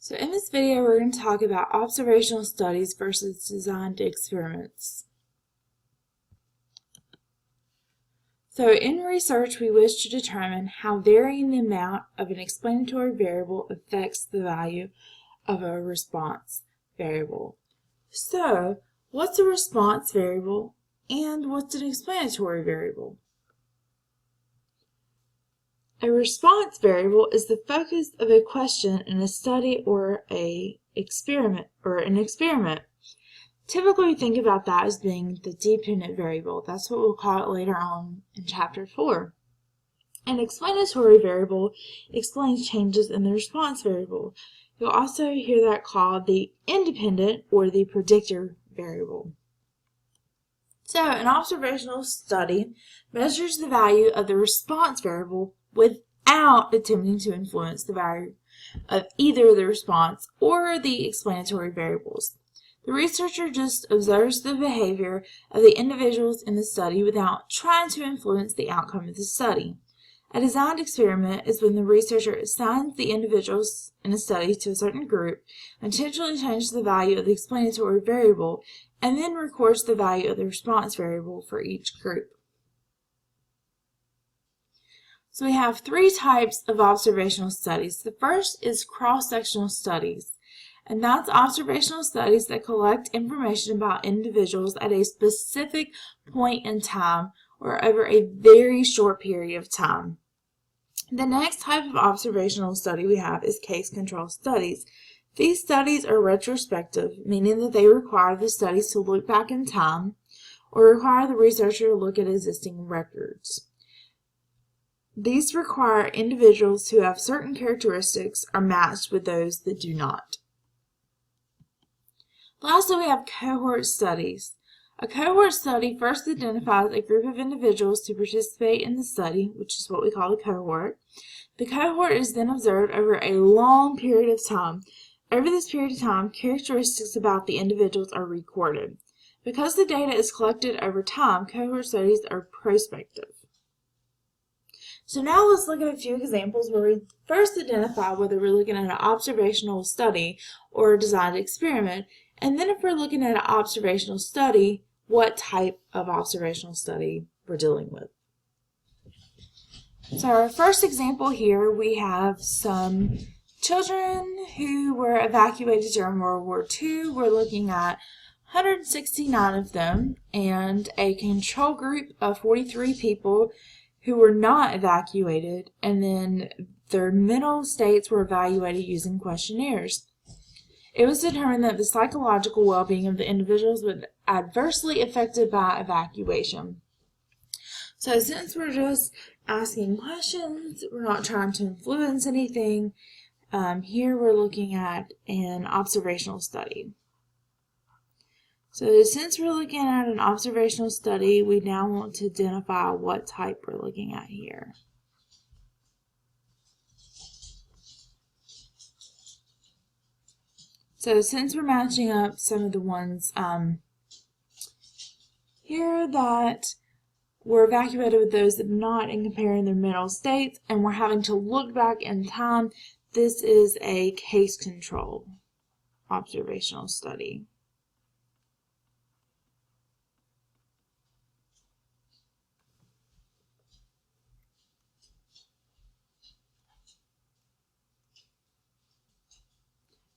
So in this video, we're going to talk about observational studies versus designed experiments. So in research, we wish to determine how varying the amount of an explanatory variable affects the value of a response variable. So what's a response variable and what's an explanatory variable? A response variable is the focus of a question in a study or an experiment. Typically, we think about that as being the dependent variable. That's what we'll call it later on in Chapter 4. An explanatory variable explains changes in the response variable. You'll also hear that called the independent or the predictor variable. So, an observational study measures the value of the response variable without attempting to influence the value of either the response or the explanatory variables. The researcher just observes the behavior of the individuals in the study without trying to influence the outcome of the study. A designed experiment is when the researcher assigns the individuals in a study to a certain group, intentionally changes the value of the explanatory variable, and then records the value of the response variable for each group. So we have three types of observational studies. The first is cross-sectional studies. And that's observational studies that collect information about individuals at a specific point in time or over a very short period of time. The next type of observational study we have is case control studies. These studies are retrospective, meaning that they require the studies to look back in time or require the researcher to look at existing records. These require individuals who have certain characteristics are matched with those that do not. Lastly, we have cohort studies. A cohort study first identifies a group of individuals to participate in the study, which is what we call a cohort. The cohort is then observed over a long period of time. Over this period of time, characteristics about the individuals are recorded. Because the data is collected over time, cohort studies are prospective. So now let's look at a few examples where we first identify whether we're looking at an observational study or a designed experiment. And then if we're looking at an observational study, what type of observational study we're dealing with. So our first example here, we have some children who were evacuated during World War II. We're looking at 169 of them and a control group of 43 people who were not evacuated, and then their mental states were evaluated using questionnaires. It was determined that the psychological well-being of the individuals was adversely affected by evacuation. So since we're just asking questions, we're not trying to influence anything, here we're looking at an observational study. So since we're looking at an observational study, we now want to identify what type we're looking at here. So since we're matching up some of the ones here that were evacuated with those that not, and comparing their mental states, and we're having to look back in time, this is a case control observational study.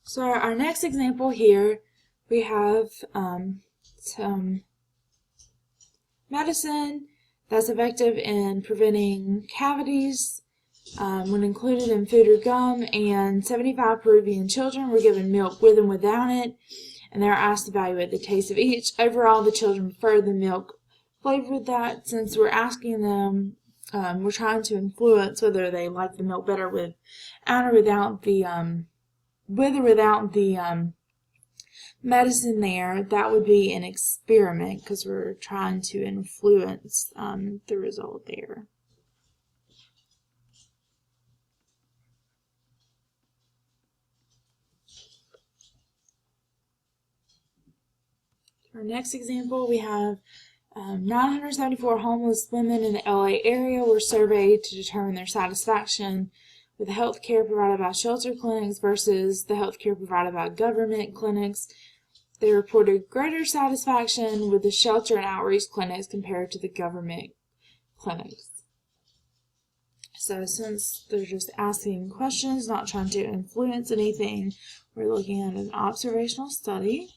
So our next example here, we have some medicine that's effective in preventing cavities when included in food or gum, and 75 Peruvian children were given milk with and without it, and they were asked to evaluate the taste of each. Overall, the children preferred the milk flavored with that. Since we're asking them, we're trying to influence whether they like the milk better with or without the with or without the medicine there. That would be an experiment because we're trying to influence the result there. Our next example, we have 974 homeless women in the LA area were surveyed to determine their satisfaction with the health care provided by shelter clinics versus the health care provided by government clinics. They reported greater satisfaction with the shelter and outreach clinics compared to the government clinics. So since they're just asking questions, not trying to influence anything, we're looking at an observational study.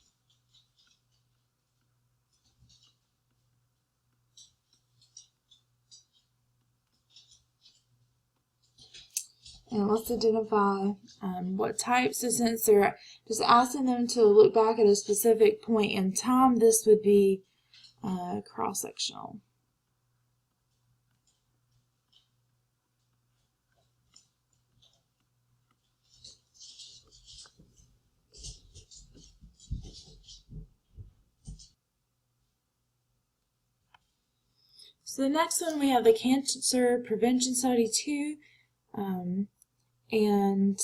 And let's identify what types. So since they're just asking them to look back at a specific point in time, this would be cross-sectional. So the next one, we have the Cancer Prevention Study 2. And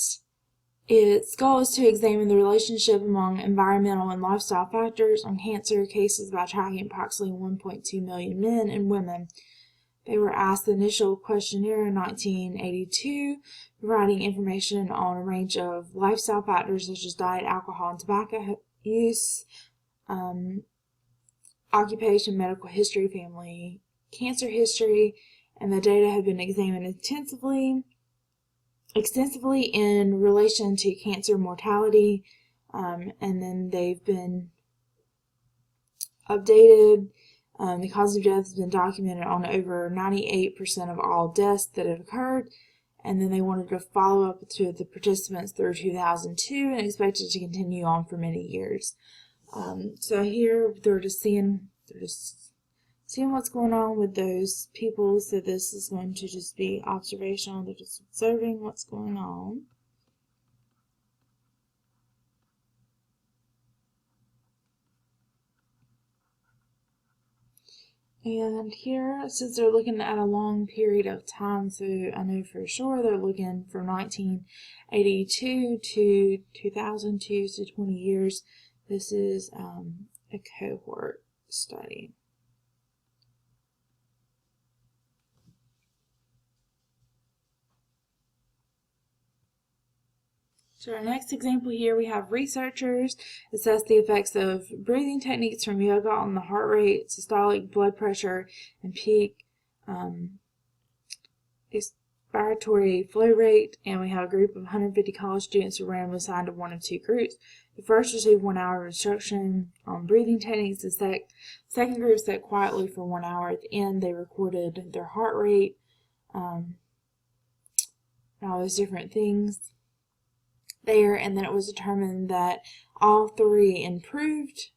its goal is to examine the relationship among environmental and lifestyle factors on cancer cases by tracking approximately 1.2 million men and women. They were asked the initial questionnaire in 1982, providing information on a range of lifestyle factors such as diet, alcohol, and tobacco use, occupation, medical history, family cancer history, and the data have been examined extensively in relation to cancer mortality, and then they've been updated. The cause of death has been documented on over 98% of all deaths that have occurred, and then they wanted to follow up to the participants through 2002 and expected to continue on for many years. So here they're just seeing what's going on with those people. So this is going to just be observational. They're just observing what's going on. And here, since they're looking at a long period of time, so I know for sure they're looking from 1982 to 2002, so 20 years. This is a cohort study. So our next example here, we have researchers assess the effects of breathing techniques from yoga on the heart rate, systolic blood pressure, and peak expiratory flow rate. And we have a group of 150 college students who were randomly assigned to one of two groups. The first received 1 hour of instruction on breathing techniques. The second group sat quietly for 1 hour. At the end, they recorded their heart rate, and all those different things there, and then it was determined that all three improved.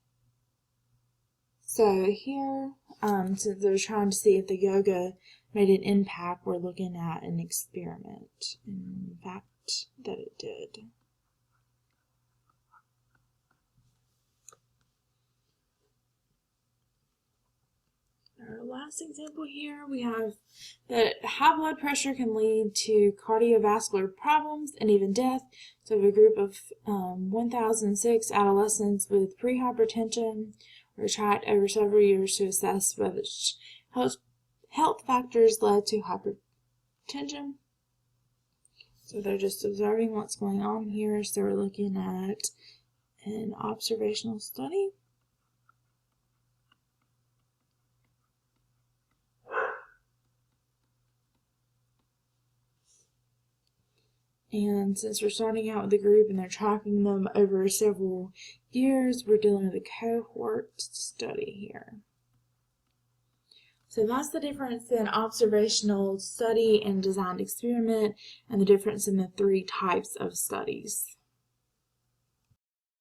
So here, since they're trying to see if the yoga made an impact, we're looking at an experiment. In fact, that it did. Our last example here, we have that high blood pressure can lead to cardiovascular problems and even death. So we have a group of 1,006 adolescents with prehypertension were tracked over several years to assess whether health factors led to hypertension. So they're just observing what's going on here. So we're looking at an observational study. And since we're starting out with the group and they're tracking them over several years, we're dealing with a cohort study here. So that's the difference in observational study and designed experiment, and the difference in the three types of studies.